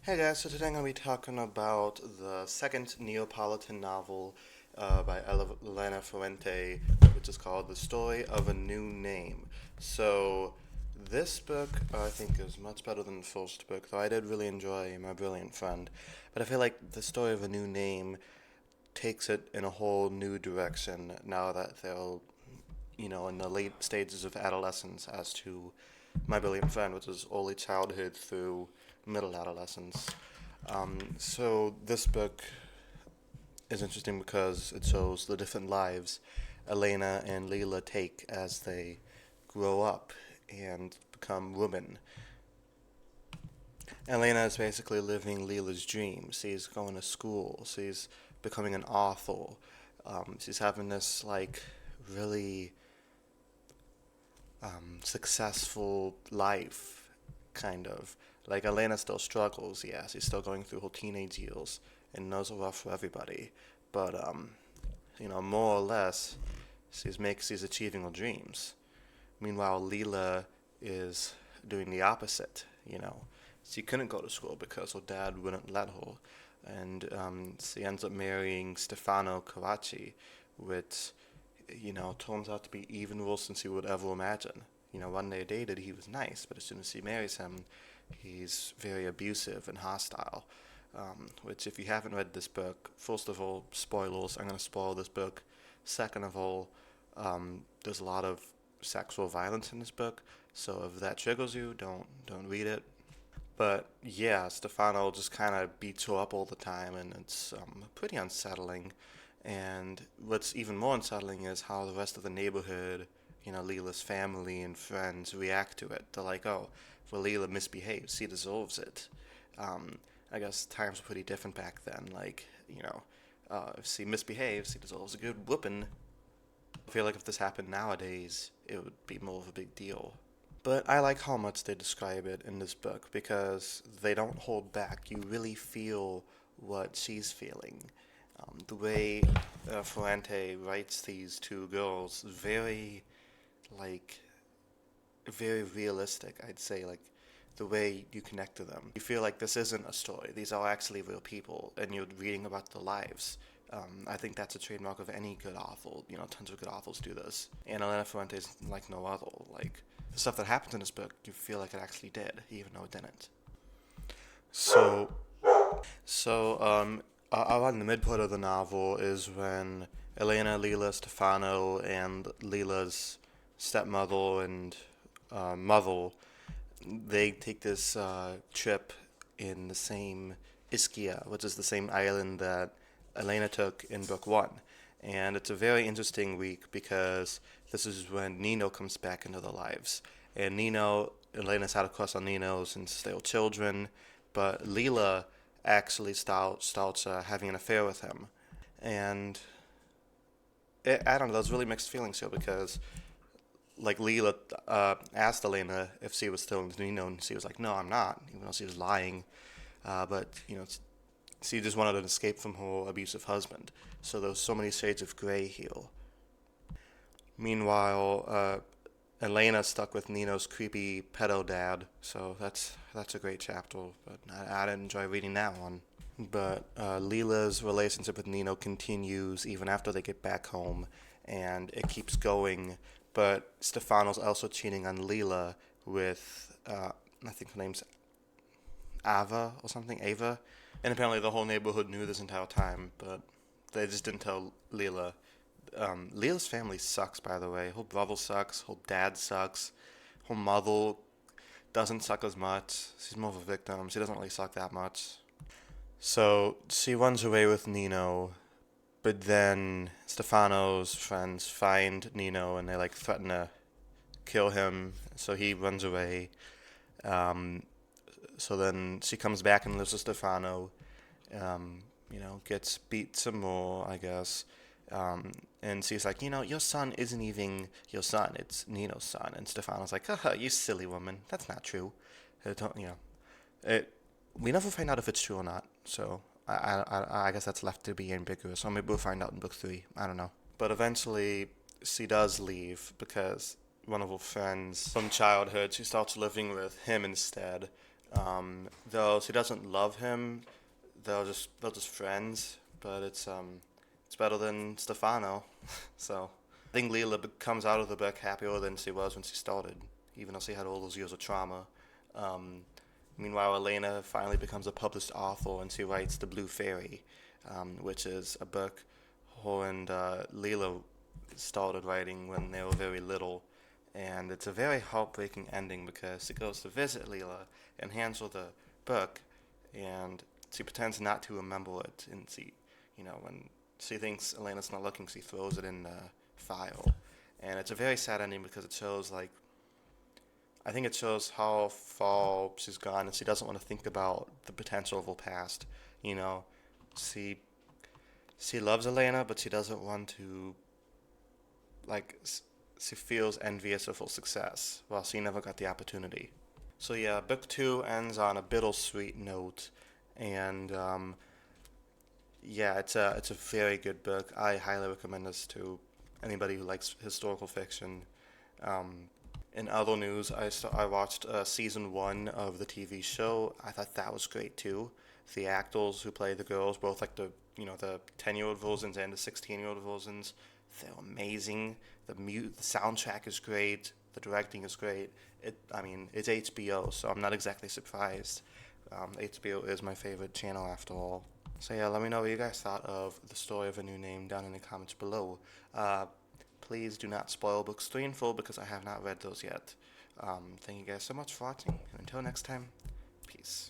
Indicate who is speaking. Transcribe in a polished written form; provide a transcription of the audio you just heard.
Speaker 1: Hey guys, so today I'm going to be talking about the second Neapolitan novel by Elena Ferrante, which is called The Story of a New Name. So, this book I think is much better than the first book, though I did really enjoy My Brilliant Friend. But I feel like The Story of a New Name takes it in a whole new direction now that they're, in the late stages of adolescence as to My Brilliant Friend, which is early childhood through middle adolescence. So this book is interesting because it shows the different lives Elena and Leela take as they grow up and become women. Elena is basically living Leela's dream. She's going to school. She's becoming an author. She's having this really successful life, kind of. Like Elena still struggles. Yeah, she's still going through her teenage years, and those are rough for everybody. But more or less, she's achieving her dreams. Meanwhile, Leela is doing the opposite. She couldn't go to school because her dad wouldn't let her, and she ends up marrying Stefano Karachi, which turns out to be even worse than she would ever imagine. When they dated, he was nice, but as soon as she marries him, he's very abusive and hostile. Which, if you haven't read this book, first of all, spoilers, I'm going to spoil this book. Second of all, there's a lot of sexual violence in this book, so if that triggers you, don't read it. But yeah, Stefano just kind of beats her up all the time, and it's pretty unsettling. And what's even more unsettling is how the rest of the neighborhood, Leela's family and friends react to it. They're like, oh, well, Leela misbehaves. She deserves it. I guess times were pretty different back then. If she misbehaves, she deserves a good whooping. I feel like if this happened nowadays, it would be more of a big deal. But I like how much they describe it in this book because they don't hold back. You really feel what she's feeling. The way Ferrante writes these two girls is like, very realistic, I'd say. Like, the way you connect to them. You feel like this isn't a story. These are actually real people, and you're reading about their lives. I think that's a trademark of any good author. Tons of good authors do this. And Elena Ferrante is like no other. Like, the stuff that happens in this book, you feel like it actually did, even though it didn't. So, around the midpoint of the novel is when Elena, Leela, Stefano, and Leela's stepmother and mother, they take this trip in the same Ischia, which is the same island that Elena took in book one. And it's a very interesting week because this is when Nino comes back into their lives. And Elena's had a crush on Nino since they were children, but Leela actually starts having an affair with him. And I don't know, there's really mixed feelings here because like Leela asked Elena if she was still into Nino, and she was like, "No, I'm not," even though she was lying. But she just wanted an escape from her abusive husband. So there's so many shades of gray here. Meanwhile, Elena's stuck with Nino's creepy pedo dad. So that's a great chapter. But I didn't enjoy reading that one. But Leela's relationship with Nino continues even after they get back home, and it keeps going. But Stefano's also cheating on Leela with, I think her name's Ava or something, Ava. And apparently the whole neighborhood knew this entire time, but they just didn't tell Leela. Leela's family sucks, by the way. Her brother sucks, her dad sucks, her mother doesn't suck as much. She's more of a victim. She doesn't really suck that much. So she runs away with Nino, but then Stefano's friends find Nino and they threaten to kill him. So he runs away. Um, so then she comes back and lives with Stefano. Gets beat some more, I guess. And she's like, your son isn't even your son. It's Nino's son. And Stefano's like, haha, you silly woman. That's not true. It, we never find out if it's true or not. So I guess that's left to be ambiguous. Or maybe we'll find out in book three. I don't know. But eventually, she does leave because one of her friends from childhood, she starts living with him instead. Though she doesn't love him, they're just friends. But it's better than Stefano. So I think Leela comes out of the book happier than she was when she started, even though she had all those years of trauma. Um, Meanwhile, Elena finally becomes a published author and she writes The Blue Fairy, which is a book her and Leela started writing when they were very little. And it's a very heartbreaking ending because she goes to visit Leela and hands her the book, and she pretends not to remember it. And when she thinks Elena's not looking, she throws it in the file. And it's a very sad ending because it shows, like, I think it shows how far she's gone, and she doesn't want to think about the potential of her past. You know, she she loves Elena, but she doesn't want to, like. She feels envious of her success, while she never got the opportunity. So yeah, book two ends on a bittersweet note, and yeah, it's a very good book. I highly recommend this to anybody who likes historical fiction. Um, in other news, I watched season one of the TV show. I thought that was great too. The actors who play the girls, both like the 10-year-old versions and the 16-year-old versions, they're amazing. The soundtrack is great. The directing is great. I mean, it's HBO, so I'm not exactly surprised. HBO is my favorite channel after all. So yeah, let me know what you guys thought of the story of a new name down in the comments below. Please do not spoil books 3 and 4 because I have not read those yet. Thank you guys so much for watching, and until next time, peace.